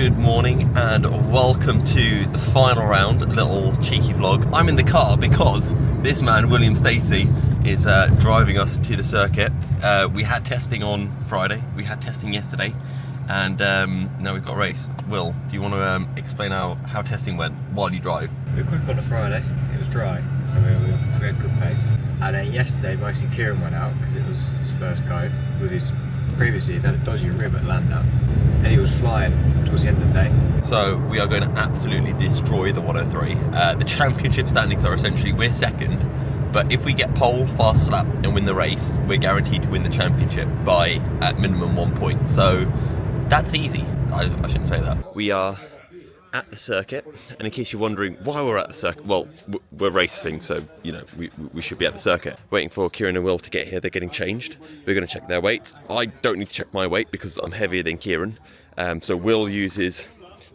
Good morning and welcome to the final round, a little cheeky vlog. I'm in the car because this man, William Stacey, is driving us to the circuit. We had testing on Friday, we had testing yesterday, and now we've got a race. Will, do you want to explain how testing went while you drive? We were quick on the Friday, it was dry, so we had good pace. And then yesterday, mostly Kieran went out because it was his first go. Previously he's had a dodgy rib at Landau, and he was flying towards the end of the day. So we are going to absolutely destroy the 103. The championship standings are essentially, we're second, but if we get pole, fastest lap and win the race, we're guaranteed to win the championship by at minimum 1 point. So that's easy. I shouldn't say that. We are at the circuit, and in case you're wondering why we're at the circuit, well, we're racing, so you know we should be at the circuit. Waiting for Kieran and Will to get here. They're getting changed. We're going to check their weights. I don't need to check my weight because I'm heavier than Kieran. So Will uses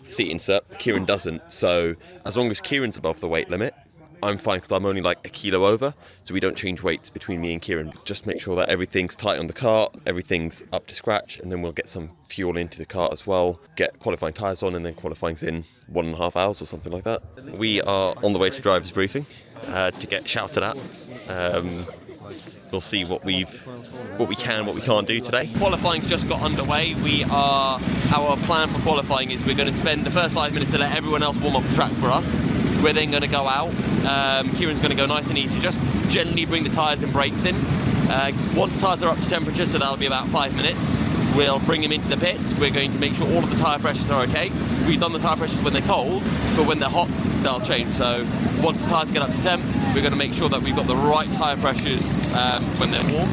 seat insert, Kieran doesn't. So as long as Kieran's above the weight limit, I'm fine because I'm only like a kilo over, so we don't change weights between me and Kieran. Just make sure that everything's tight on the cart, everything's up to scratch, and then we'll get some fuel into the cart as well, get qualifying tyres on, and then qualifying's in 1.5 hours or something like that. We are on the way to driver's briefing to get shouted at. We'll see what we can, what we can't do today. Qualifying's just got underway. Our plan for qualifying is we're going to spend the first 5 minutes to let everyone else warm up the track for us. We're then going to go out. Kieran's going to go nice and easy, just gently bring the tyres and brakes in. Once the tyres are up to temperature, so that'll be about 5 minutes, we'll bring him into the pits. We're going to make sure all of the tyre pressures are okay. We've done the tyre pressures when they're cold, but when they're hot, they'll change. So once the tyres get up to temp, we're going to make sure that we've got the right tyre pressures when they're warm.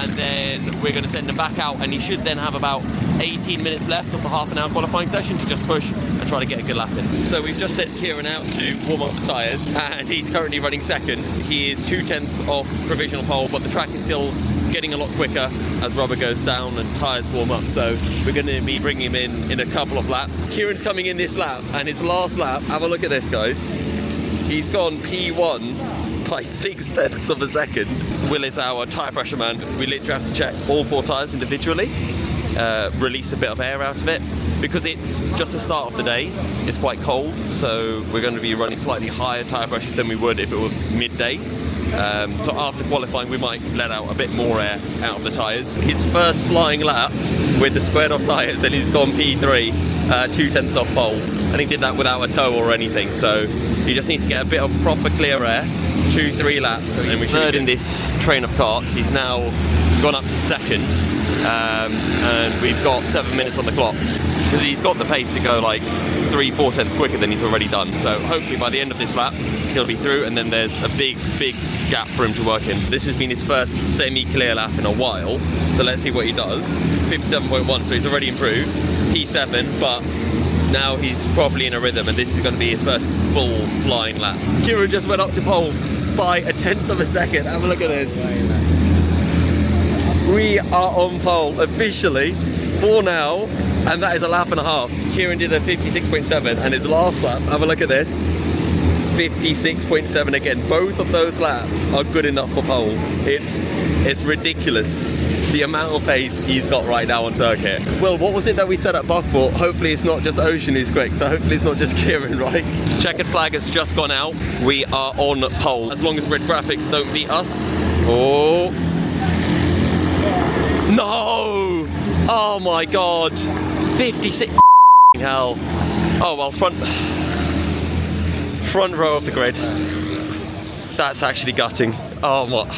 And then we're going to send him back out, and he should then have about 18 minutes left of the half-an-hour qualifying session to just push and try to get a good lap in. So we've just sent Kieran out to warm up the tyres, and he's currently running second. He is 2/10 off provisional pole, but the track is still getting a lot quicker as rubber goes down and tyres warm up. So we're going to be bringing him in a couple of laps. Kieran's coming in this lap, and his last lap, have a look at this, guys. He's gone P1 by 0.6 of a second. Will is our tyre pressure man. We literally have to check all 4 tyres individually, release a bit of air out of it. Because it's just the start of the day, it's quite cold, so we're going to be running slightly higher tyre pressure than we would if it was midday. So after qualifying, we might let out a bit more air out of the tyres. His first flying lap with the squared off tyres, and he's gone P3, 2/10 off pole, and he did that without a toe or anything. So you just need to get a bit of proper clear air, 2-3 laps. So he's third in this train of carts. He's now gone up to second, and we've got 7 minutes on the clock. Because he's got the pace to go like 3-4 tenths quicker than he's already done. So hopefully by the end of this lap, he'll be through, and then there's a big gap for him to work in. This has been his first semi-clear lap in a while, so let's see what he does. 57.1, so he's already improved. P7, but now he's probably in a rhythm, and this is going to be his first full flying lap. Kieran just went up to pole by 1/10 of a second. Have a look at this. We are on pole officially for now. And that is a lap and a half. Kieran did a 56.7, and his last lap, have a look at this, 56.7 again. Both of those laps are good enough for pole. It's ridiculous, the amount of pace he's got right now on circuit. Well, what was it that we said at Buckport? Hopefully it's not just Ocean who's quick, so hopefully it's not just Kieran, right? Checkered flag has just gone out. We are on pole. As long as red graphics don't beat us. Oh. No! Oh my god, 56 hell. Oh well, front row of the grid. That's actually gutting. Oh what?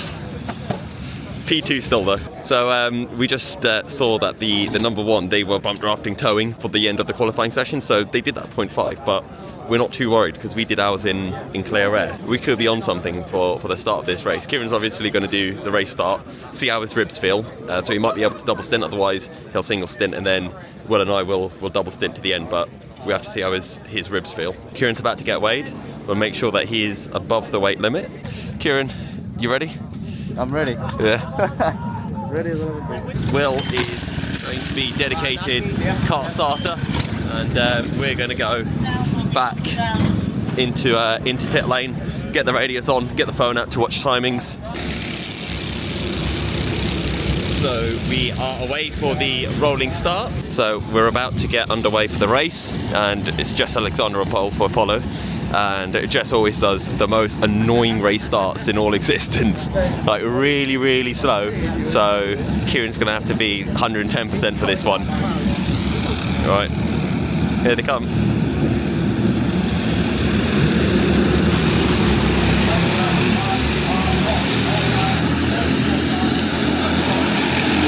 P2 still though. So we just saw that the number 1, they were bump drafting towing for the end of the qualifying session, so they did that 0.5, but we're not too worried because we did ours in clear air. We could be on something for the start of this race. Kieran's obviously going to do the race start, see how his ribs feel, so he might be able to double stint, otherwise he'll single stint, and then Will and I will double stint to the end, but we have to see how his ribs feel. Kieran's about to get weighed. We'll make sure that he is above the weight limit. Kieran, you ready? I'm ready. Yeah. Ready as ever. Will is going to be dedicated kart starter, and we're going to go back into pit lane, get the radios on, get the phone out to watch timings. So we are away for the rolling start. So we're about to get underway for the race, and it's Jess Alexander on pole for Apollo. And Jess always does the most annoying race starts in all existence, like really, really slow. So Kieran's gonna have to be 110% for this one. All right, here they come.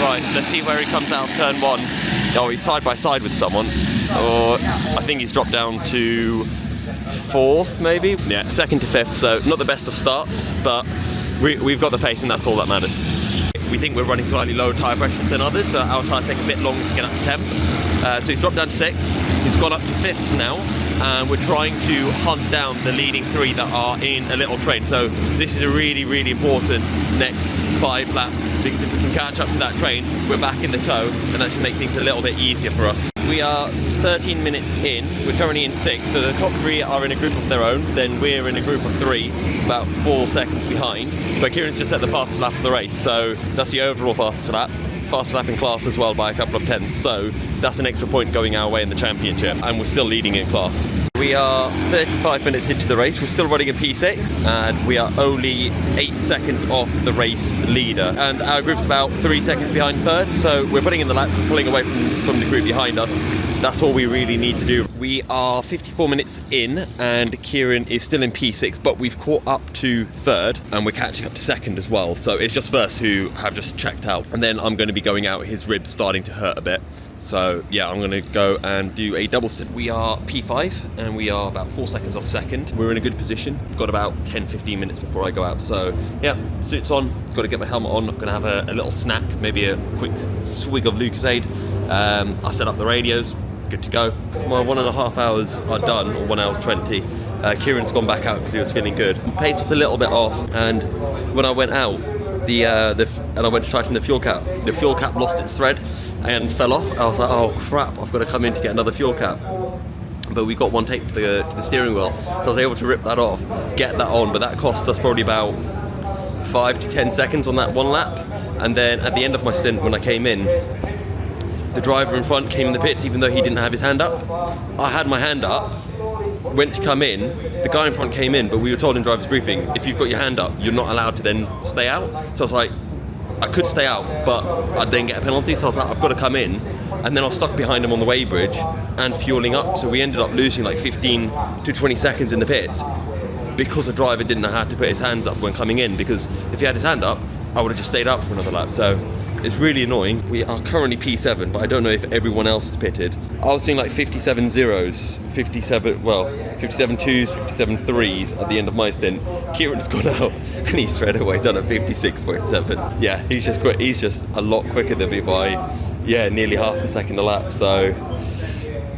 Right, let's see where he comes out of turn one. Oh, he's side by side with someone, or I think he's dropped down to fourth, maybe? Yeah, second to fifth, so not the best of starts, but we've got the pace and that's all that matters. We think we're running slightly lower tyre pressure than others, so our tyres take a bit longer to get up to temp. So he's dropped down to sixth, he's gone up to fifth now, and we're trying to hunt down the leading three that are in a little train. So this is a really, really important next 5 laps, because if we can catch up to that train, we're back in the tow, and that should make things a little bit easier for us. We are 13 minutes in, we're currently in 6th, so the top 3 are in a group of their own, then we're in a group of 3, about 4 seconds behind. But Kieran's just set the fastest lap of the race, so that's the overall fastest lap in class as well by a couple of tenths, so that's an extra point going our way in the championship, and we're still leading in class. We are 35 minutes into the race, we're still running a P6, and we are only 8 seconds off the race leader, and our group's about 3 seconds behind third, so we're putting in the laps, pulling away from the group behind us. That's all we really need to do. We are 54 minutes in, and Kieran is still in P6, but we've caught up to third, and we're catching up to second as well, so it's just first who have just checked out, and then I'm going to be going out, his ribs starting to hurt a bit. So yeah, I'm going to go and do a double stint. We are P5 and we are about 4 seconds off second. We're in a good position. We've got about 10-15 minutes before I go out. So yeah, suits on, got to get my helmet on. I'm going to have a little snack, maybe a quick swig of Lucozade. I've set up the radios, good to go. My 1.5 hours are done, or 1 hour 20. Kieran's gone back out because he was feeling good. Pace was a little bit off, and when I went out, and I went to tighten the fuel cap lost its thread and fell off. I was like, oh crap, I've got to come in to get another fuel cap. But we got one taped to the steering wheel, so I was able to rip that off, get that on, but that cost us probably about 5 to 10 seconds on that one lap. And then at the end of my stint, when I came in, the driver in front came in the pits even though he didn't have his hand up. I had my hand up, went to come in, the guy in front came in, but we were told in driver's briefing, if you've got your hand up, you're not allowed to then stay out. So I was like, I could stay out, but I'd then get a penalty, so I was like, I've got to come in. And then I was stuck behind him on the weighbridge and fueling up, so we ended up losing like 15 to 20 seconds in the pits because the driver didn't know how to put his hands up when coming in, because if he had his hand up, I would have just stayed out for another lap. So it's really annoying. We are currently P7, but I don't know if everyone else is pitted. I was doing like 57 zeros, 57 twos, 57 threes at the end of my stint. Kieran's gone out and he's straight away done at 56.7. Yeah, he's just a lot quicker than me by, yeah, nearly half a second a lap. So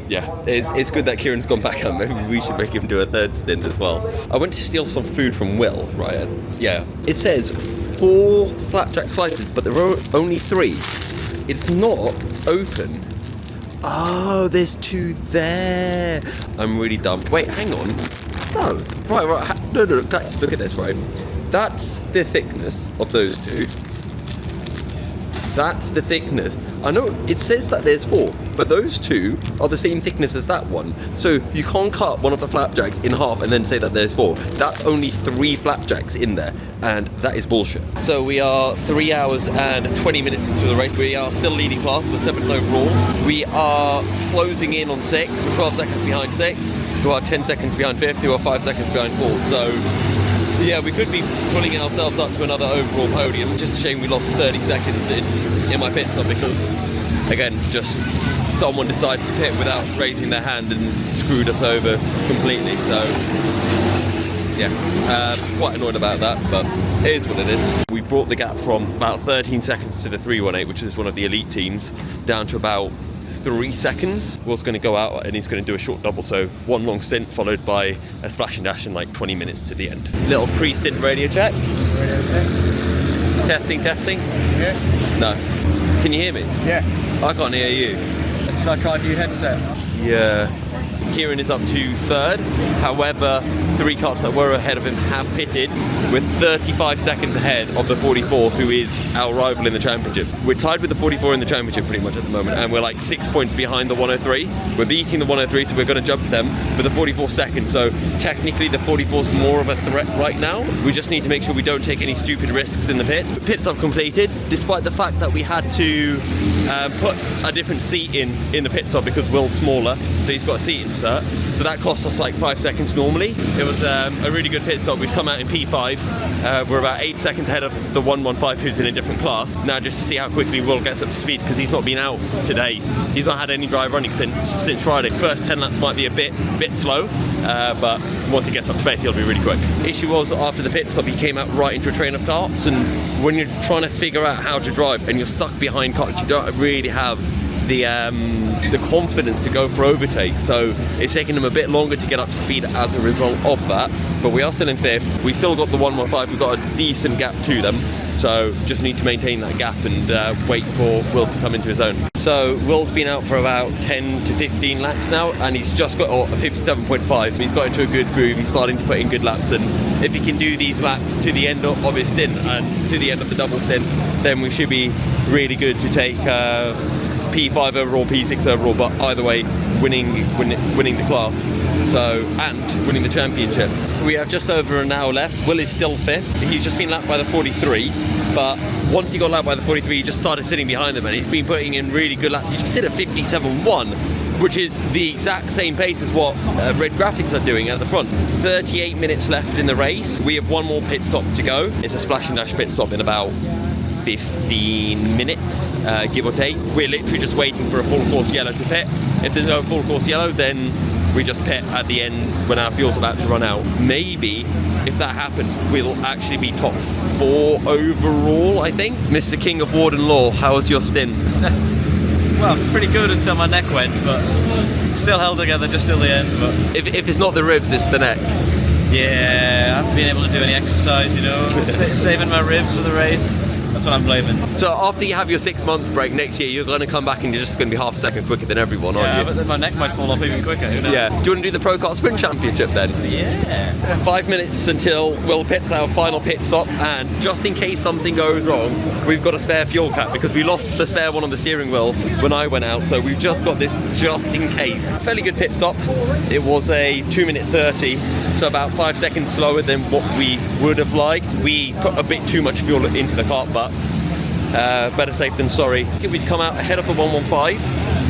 yeah, it's good that Kieran's gone back out. Maybe we should make him do a third stint as well. I went to steal some food from Will, right? Yeah, it says 4 flapjack slices, but there are only 3. It's not open. Oh, there's 2 there. I'm really dumb. Wait, hang on. No. Right. No, guys, look at this, right? That's the thickness of those 2. That's the thickness. I know it says that there's 4, but those 2 are the same thickness as that one. So you can't cut one of the flapjacks in half and then say that there's 4. That's only 3 flapjacks in there, and that is bullshit. So we are 3 hours and 20 minutes into the race. We are still leading class with 7th overall. We are closing in on 6th, we're 12 seconds behind 6th, who are 10 seconds behind 5th, who are 5 seconds behind 4th. So yeah, we could be pulling ourselves up to another overall podium. Just a shame we lost 30 seconds in my pit stop because, again, just someone decided to pit without raising their hand and screwed us over completely. So yeah, quite annoyed about that, but it is what it is. We brought the gap from about 13 seconds to the 318, which is one of the elite teams, down to about 3 seconds. Will's going to go out and he's going to do a short double, so 1 long stint followed by a splash and dash in like 20 minutes to the end. Little pre-stint radio check. Radio check. Testing. Yeah. No. Can you hear me? Yeah. I can't hear you. Should I try a new headset? Yeah. Kieran is up to third. However, 3 cars that were ahead of him have pitted with 35 seconds ahead of the 44, who is our rival in the championship. We're tied with the 44 in the championship pretty much at the moment, and we're like 6 points behind the 103. We're beating the 103, so we're going to jump them, but the 44 second. So technically the 44 is more of a threat right now. We just need to make sure we don't take any stupid risks in the pit. The pits I've completed, despite the fact that we had to put a different seat in the pit stop because Will's smaller, so he's got a seat insert. So that cost us like 5 seconds normally. It was a really good pit stop. We've come out in P5. We're about 8 seconds ahead of the 115, who's in a different class. Now just to see how quickly Will gets up to speed, because he's not been out today. He's not had any drive running since Friday. First 10 laps might be a bit slow, but once he gets up to pace, he'll be really quick. Issue was after the pit stop, he came out right into a train of carts, and when you're trying to figure out how to drive and you're stuck behind carts, you don't really have the confidence to go for overtake, so it's taken him a bit longer to get up to speed as a result of that. But we are still in 5th. We still got the 115. We've got a decent gap to them, so just need to maintain that gap and wait for Will to come into his own. So Will's been out for about 10 to 15 laps now, and he's just got a 57.5, so he's got into a good groove. He's starting to put in good laps, and if he can do these laps to the end of his stint and to the end of the double stint, then we should be really good to take P5 overall, P6 overall, but either way, winning the class, so, and winning the championship. We have just over an hour left. Will is still 5th. He's just been lapped by the 43, but once he got lapped by the 43, he just started sitting behind them, and he's been putting in really good laps. He just did a 57.1, which is the exact same pace as what Red Graphics are doing at the front. 38 minutes left in the race. We have one more pit stop to go. It's a splash and dash pit stop in about 15 minutes, give or take. We're literally just waiting for a full course yellow to pit. If there's no full course yellow, then we just pit at the end when our fuel's about to run out. Maybe, if that happens, we'll actually be top 4 overall, I think. Mr. King of Warden Law, how was your stint? Well, pretty good until my neck went, but still held together just till the end. But If it's not the ribs, it's the neck. yeah, I haven't been able to do any exercise, you know, saving my ribs for the race. That's what I'm blaming. So after you have your 6-month break next year, you're going to come back and you're just going to be half a second quicker than everyone, aren't Yeah, you? but then my neck might fall off even quicker. Who knows? Yeah. Do you want to do the Pro Kart Sprint Championship then? Yeah. 5 minutes until Will pits our final pit stop, and just in case something goes wrong, we've got a spare fuel cap because we lost the spare one on the steering wheel when I went out, so we've just got this just in case. Fairly good pit stop. It was a 2-minute 30, so about 5 seconds slower than what we would have liked. We put a bit too much fuel into the cart, but better safe than sorry. We've come out ahead of the 115.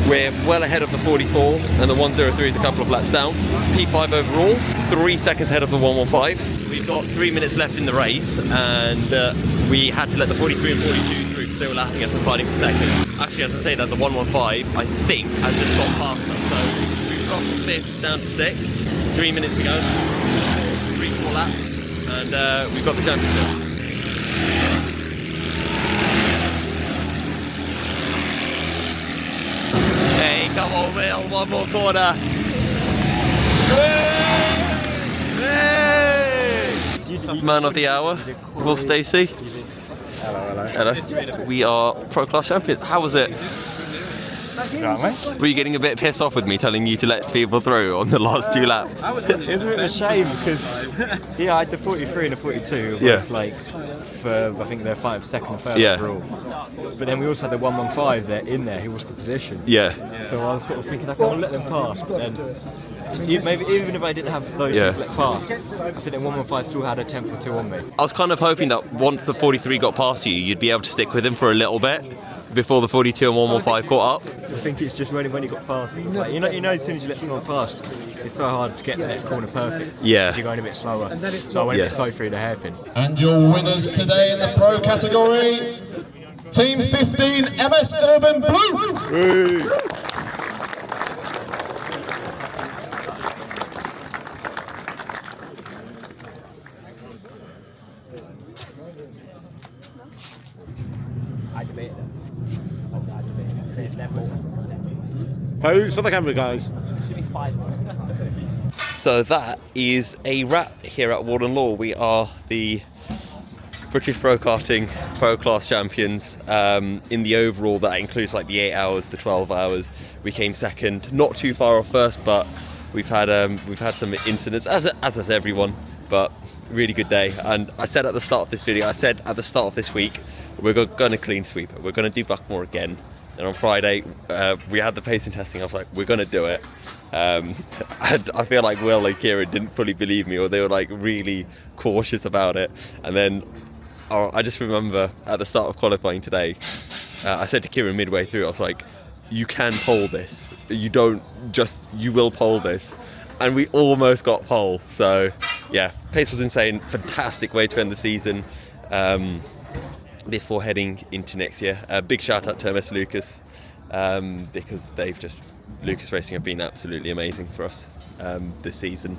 We're well ahead of the 44, and the 103 is a couple of laps down. P5 overall, 3 seconds ahead of the 115. We've got 3 minutes left in the race, and we had to let the 43 and 42 through because they were lapping us and fighting for second. Actually, as I say that, the 115, I think, has just got past us. So we've dropped from 5th down to 6th. 3 minutes to go. 3-4 laps, and we've got the championship. Hey, come on, Will, one more corner. Hey! Man of the hour, Will Stacey. Hello. Hello. We are Pro Class champions. How was it? Right, mate. Were you getting a bit pissed off with me telling you to let people through on the last 2 laps? It was a bit of a shame because, yeah, I had the 43 and the 42, Yeah. both like, for I think they're 5 second and third Yeah. overall. But then we also had the 115 there in there who was for position. Yeah. So I was sort of thinking I can't let them pass, but then maybe even if I didn't have those Yeah. two to let pass, I think the 115 still had a 10th or 2 on me. I was kind of hoping that once the 43 got past you, you'd be able to stick with him for a little bit before the 42 and 115 caught up. I think it's just when he got past, it was like, you know, as soon as you let someone past, it's so hard to get the next corner perfect. Yeah. You're going a bit slower. So I went a bit slow through the hairpin. And your winners today in the Pro category, Team 15 MS Urban Blue. Pose for the camera, guys. So that is a wrap here at Warden Law. We are the British Prokarting Pro Class champions. In the overall, that includes like the 8 hours, the 12 hours. We came second, not too far off first, but we've had some incidents, as has everyone. But really good day. And I said at the start of this video, I said at the start of this week, we're going to clean sweep it. We're going to do Buckmore again. And on Friday, we had the pacing testing. I was like, we're going to do it. And I feel like Will and Kieran didn't fully believe me, or they were like really cautious about it. And then I just remember at the start of qualifying today, I said to Kieran midway through, I was like, you can pole this. You will pole this. And we almost got pole. So yeah, pace was insane. Fantastic way to end the season before heading into next year. Big shout out to MS Lucas, because Lucas Racing have been absolutely amazing for us this season.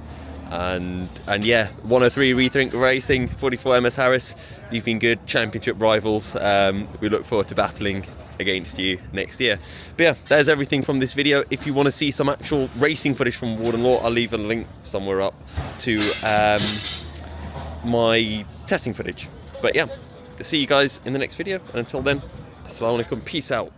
And yeah, 103 Rethink Racing, 44 MS Harris, you've been good, championship rivals. We look forward to battling against you next year. But yeah, there's everything from this video. If you want to see some actual racing footage from Warden Law, I'll leave a link somewhere up to my testing footage. But yeah, see you guys in the next video, and until then, assalamu alaikum, peace out.